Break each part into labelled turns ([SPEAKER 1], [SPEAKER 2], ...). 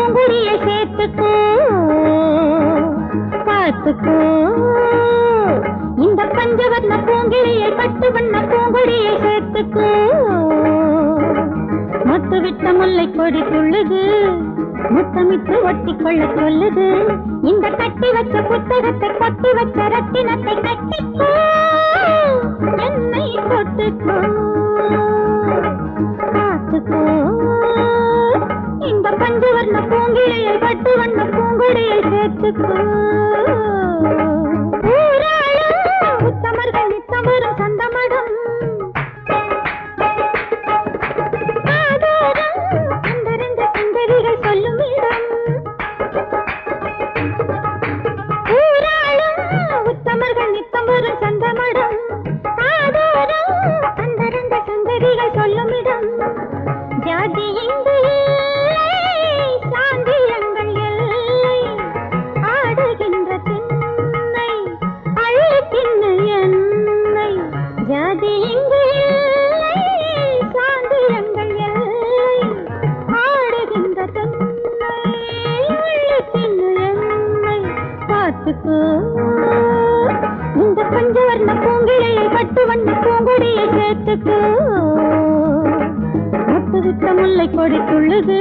[SPEAKER 1] பூங்குடியை சேர்த்துக்கோ பார்த்துக்கோ இந்த பஞ்சவர்ண பூங்கிழியை பட்டு வண்ண பூங்குடியை சேர்த்துக்கோ மொட்டு விட்ட முல்லை கொடி துள்ளுது முத்தமிட்டு ஒட்டி கொள்ள சொல்லுது இந்த கட்டி வச்ச புத்தகத்தை கொட்டி வச்ச ரத்தினத்தை கட்டிக்கோ என்னை தொட்டுக்கோ பார்த்துக்கோ இந்த பஞ்சவர்ண பூங்கிழியை பட்டு வண்ண பூங்குடியை சேர்த்துக்கோ உத்தமர்கள் நித்தமரும் சந்தமடம் அந்தரங்க சுந்தரிகள் சொல்லும் இடம் ஊராளும் உத்தமர்கள் நித்தமரும் சந்தமடம் ஆதாரம் அந்தரங்க சுந்தரிகள் சொல்லும் இடம் ஜாதி இங்கு சாந்தியங்கள் எல்லை ஆடுகின்ற திண்ணை அழு திண்ணு என்னை ஜாதி இங்கு சாந்தியங்கள் எல்லை ஆடுகின்ற திண்ணை அழு திண்ணு என்னை பார்த்துக்கோ இந்த பஞ்சவர்ண பூங்கிழையை பட்டு வண்ண பூங்குடியை சேர்த்துக்கோ விட்ட முல்லை கொடி துள்ளுது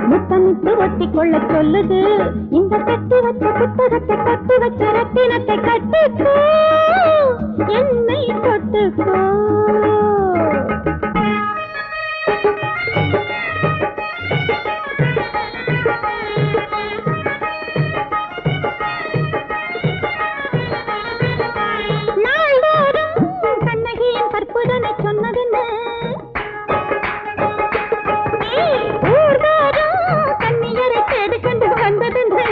[SPEAKER 1] முத்தமிட்டு ஒட்டி கொள்ள சொல்லுது இந்த கட்டி வச்ச புத்தகத்தை கட்டி வச்ச ரத்தினத்தை கட்டிக்கோ என்னை தொட்டுக்கோ நாள்தோறும் கண்ணகியின் கற்புதனை சொன்னதுன்னு கண்ணியரை தேடி கொண்டு வந்ததென்று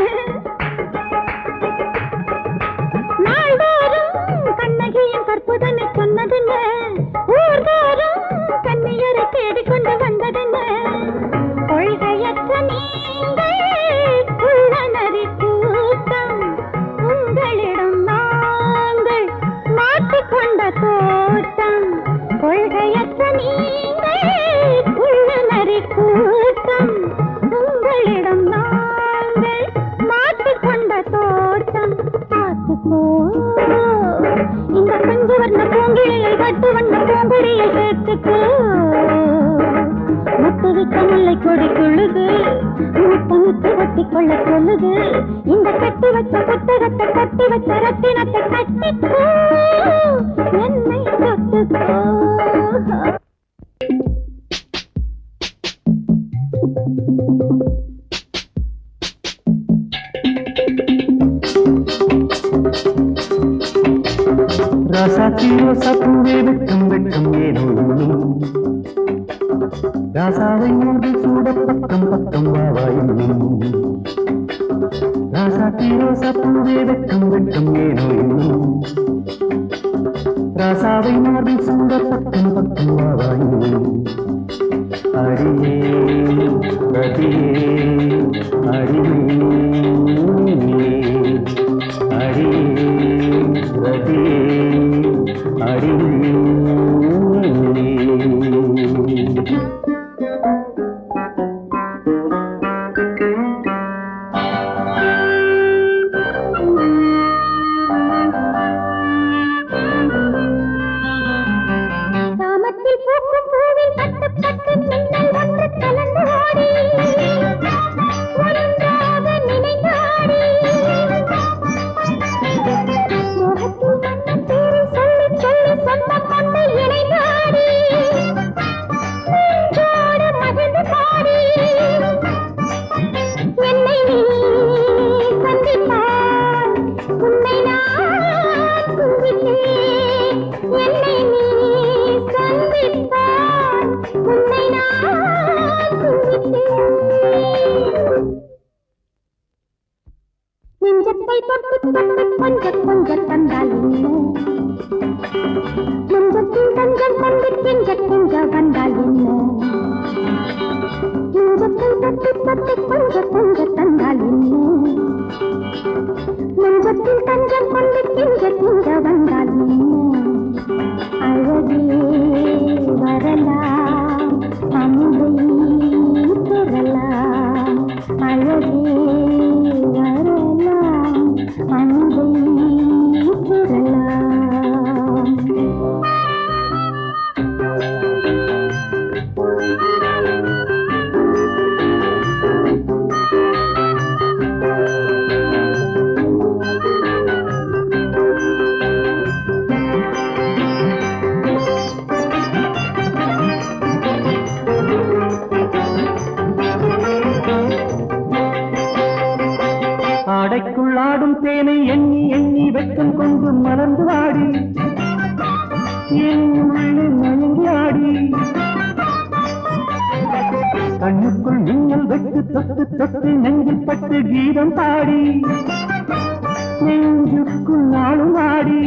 [SPEAKER 1] நாள்தோறும் கண்ணகியின் கற்புதனை சொன்னதென்று ஊர்தோறும் கண்ணியரை தேடி கொண்டு வந்ததென்று கொள்கையற்ற நீங்கள் உள்ளனரி கூட்டம் உங்களிடம் நாங்கள் மாற்றிக்கொண்ட தோட்டம் கொள்கையற்ற நீங்கள் உள்ளனரி கூட்டம் உங்களிடம் நாங்கள் மாற்றிக்கொண்ட தோட்டம் பார்த்துக்கோ இந்த பஞ்சவர்ண பூங்கிழையை பட்டு வண்ண பூங்குடியை சேர்த்துக்கோ முத்து விட்ட முல்லை கொடி கொள்ளுது முத்தமிட்டு ஒட்டி கொள்ள சொல்லுது இந்த கட்டி வச்ச புத்தகத்தை கட்டி வச்ச ரத்தினத்தை கட்டிக்கோ என்னை தொட்டுக்கோ
[SPEAKER 2] ராசாத்தியோ சப்புவே வெட்கம் வெட்கம் ஏனோ ராசாவை மூடி சூட பக்கம் பக்கம் வாவாயும் ராசாத்தியோ சப்புவே வெட்கம் வெட்கம் ஏனோ ராசாவை மூடி சூட பக்கம் பக்கம் வாவாயும் அடியே ரதியே அடியே அடியே ரதியே அடியே பாடும் தேனை எண்ணி எண்ணி வெட்கம் கொண்டு மலர்ந்து ஆடி என் உள்ளே மயங்கி ஆடி கண்ணுக்குள் மின்னல் வெட்டு தொட்டு தொட்டு நெஞ்சில் பட்டு கீதம் பாடி நெஞ்சுக்குள் நாளும் ஆடி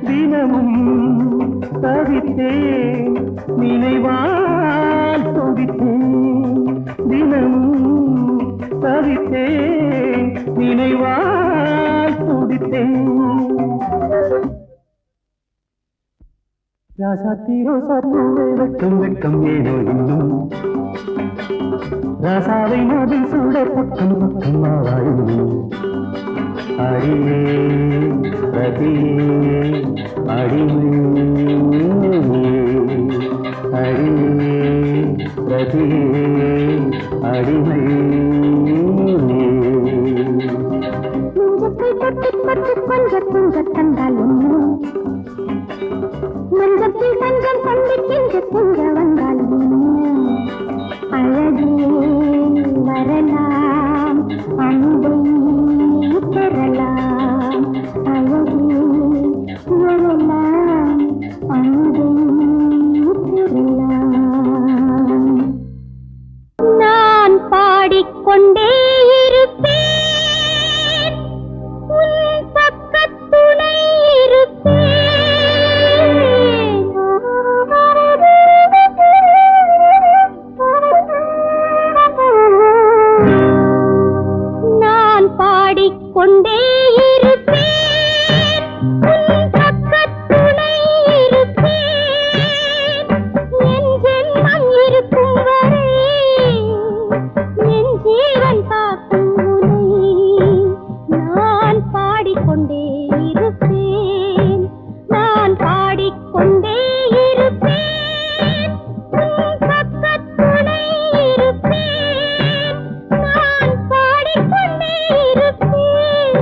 [SPEAKER 2] தினமும் தவித்தேன் நினைவால் துடித்தேன் தினமும் தவித்தேன் நினைவால் துடித்தேன் ராசாத்தி ரோசா பூவே வெட்கம் வெட்கம் ஏனோ இன்னும் ராசாவை மதில் சூட பக்கம் பக்கம் ஆவாயும் அடியே ரதியே அடியே அடியே ரதியே அடிமை
[SPEAKER 1] கொஞ்சம் தந்தாலும் மஞ்சத்தில் தஞ்சம் சந்திக்கின்ற பொங்க வந்தாலும் அழகே வரலாம் அன்பை பெறலாம் அழகே வரலாம் அன்பை பெறலாம் நான் பாடிக்கொண்டே இருப்பேன் உன் பக்கத்துணை இருப்பேன் கொண்டே இருப்பேன் உன் பக்கத்துணை இருப்பேன் என் ஜென்மம் இருக்கும் வரை என் ஜீவன் காக்கும் உனை நான் பாடிக்கொண்டே இருப்பேன் நான் பாடிக்கொண்டே இருப்பேன் உன் பக்கத்துணை இருப்பேன் நான் பாடிக்கொண்டே இருப்பேன்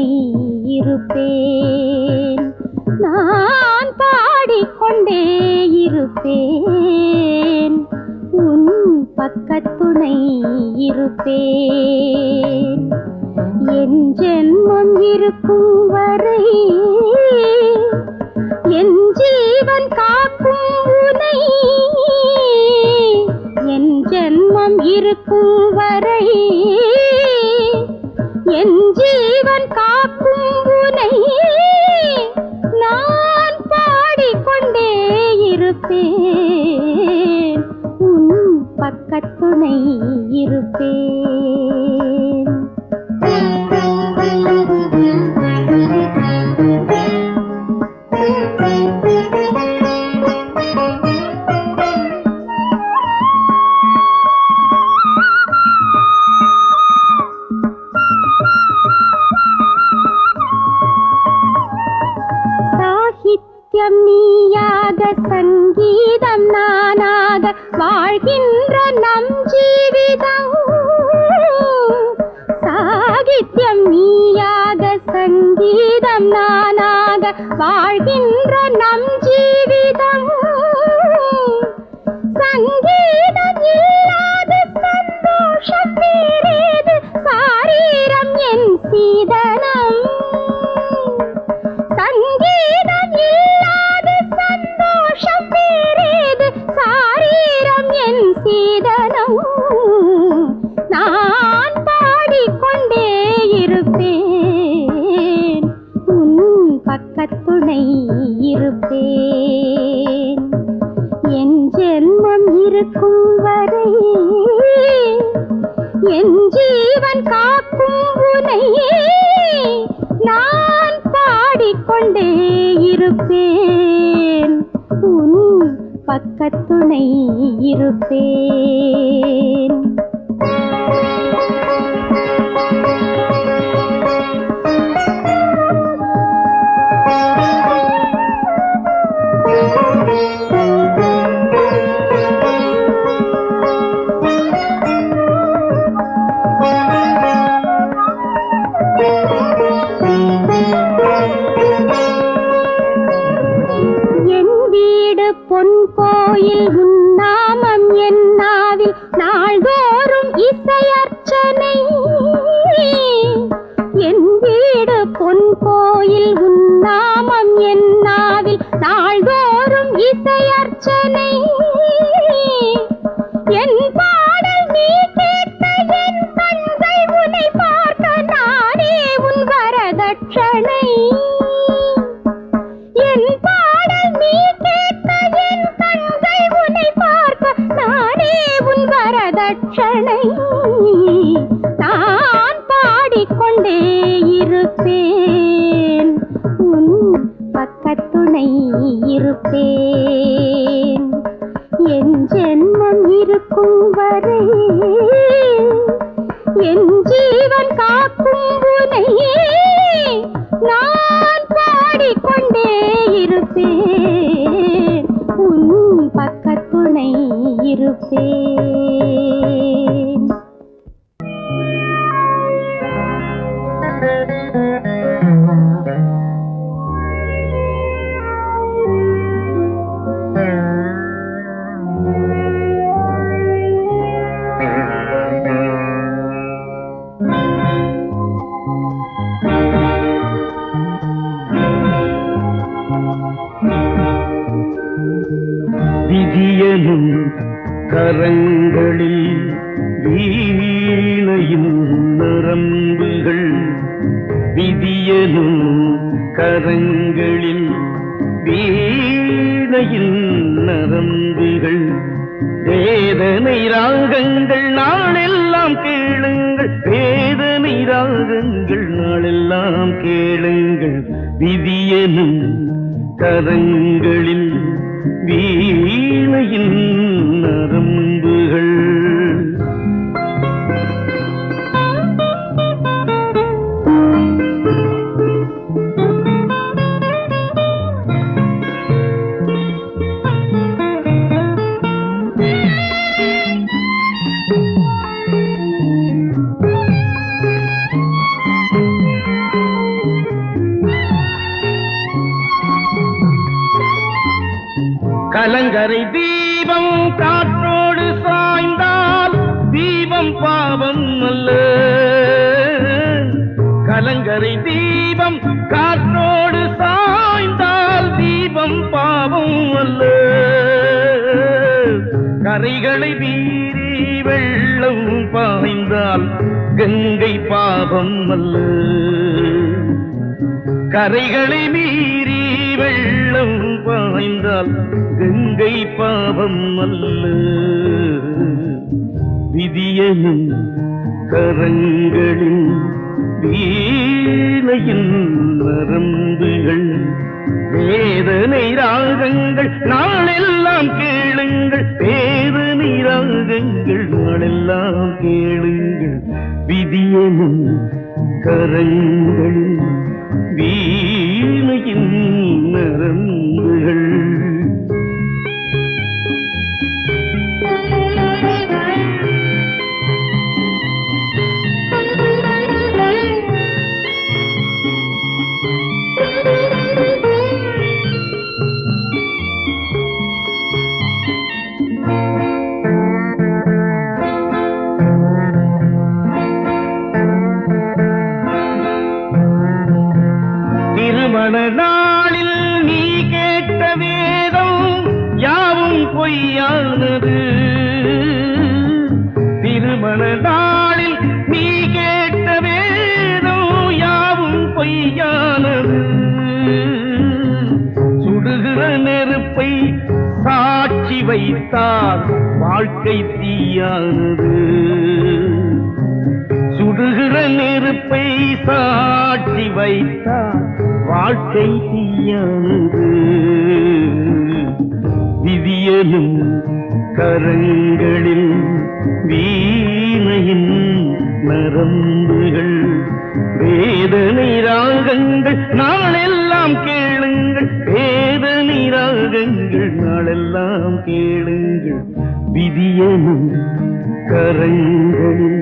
[SPEAKER 1] துணை இருப்பேன். நான் பாடிக்கொண்டே இருப்பேன். உன் பக்கத்துணை இருப்பேன். என் ஜென்மம் இருக்கும் வரை என் ஜீவன் காக்கும் உனை. என் ஜென்மம் இருக்கும் வரை என் ஜீவன் காக்கும் உனை நான் பாடிக்கொண்டே இருப்பேன். உன் பக்கத்துணை இருப்பேன். சாகித்யம் நீயாக சங்கீதம் நானாக வாழ்கின்ற நம் ஜீவிதம். சாகித்யம் நீயாக சங்கீதம் நானாக வாழ்கின்ற நம் ஜீவிதம். சங்கீதம் இல்லாத சந்தோஷம் வேறேது சாரீரம் என் சீதனம். சங்கீதம் இல்லாத சந்தோஷம் வேறேது சாரீரம் என் சீதனம். நான் பாடிக்கொண்டே இருப்பேன். உன் பக்கத்துணை இருப்பேன். என் ஜென்மம் இருக்கும் வரை என் ஜீவன் காக்கும் உனை நான் பாடிக்கொண்டே இருப்பேன். உன் பக்கத்துணை இருப்பேன். என் வீடு பொன் கோயில் உன் நாமம் என் நாவில் நாள்தோறும் இசையர்ச்சனை. என் வீடு பொன் கோயில் உன் நாமம் என் நாவில் நாள்தோறும் இசையர்ச்சனை. என் பாடல் நீ கேட்க என் கண்கள் உன்னை பார்க்க நானே உன் வரதட்சணை. என் பாடல் நீ கேட்க என் கண்கள் உன்னை பார்க்க நானே உன் வரதட்சணை. நான் பாடிக்கொண்டே இருப்பேன். உன் பக்கத்துணை இருப்பேன். என் ஜென்மம் இருக்கும் வரை என் ஜீவன் காக்கும் உனை நான் பாடிக்கொண்டே இருப்பேன். உன் பக்கத்துணை இருப்பேன்.
[SPEAKER 2] விதியனும் கரங்களில் வீணையின் நரம்புகள். விதியனும் கரங்களில் வீணையின் நரம்புகள். வேதனை ராகங்கள் நாளெல்லாம் கேளுங்கள். வேதனை ராகங்கள் நாளெல்லாம் கேளுங்கள். விதியனும் கரங்களில் வீணையின் நரம்புகள்.
[SPEAKER 3] கலங்கரை தீபம் காற்றோடு சாய்ந்தால் தீபம் பாவம் அல்ல. கலங்கரை தீபம் காற்றோடு சாய்ந்தால் தீபம் பாவம் அல்ல. கரைகளை மீறி வெள்ளம் பாய்ந்தால் கங்கை பாவம் அல்ல. கரைகளை மீறி வெள்ளம் பாய்ந்தால் கங்கை பாவம் அல்ல. விதியனும் கரங்களின் வீணையின் நரம்புகள் வேதனை ராகங்கள் நாளெல்லாம் கேளுங்கள். வேதனை ராகங்கள் நாளெல்லாம் கேளுங்கள். விதியனும் கரங்களின் வீணையின் நரம்புகள். திருமண நாளில் நீ கேட்ட வேதம் யாவும் பொய்யானது. திருமண நாளில் நீ கேட்ட வேதம் யாவும் பொய்யானது. சுடுகிற நெருப்பை சாட்சி வைத்தால் வாழ்க்கை தீயானது. சுடுகிற நெருப்பை சாட்சி வைத்தால் வாழ்க்கை தீயானது. விதியலும் கரங்களில் வீணையின் நரம்புகள் வேதனை ராகங்கள் நாளெல்லாம் கேளுங்கள். வேதனை ராகங்கள் நாளெல்லாம் கேளுங்கள். விதியலும் கரங்களில்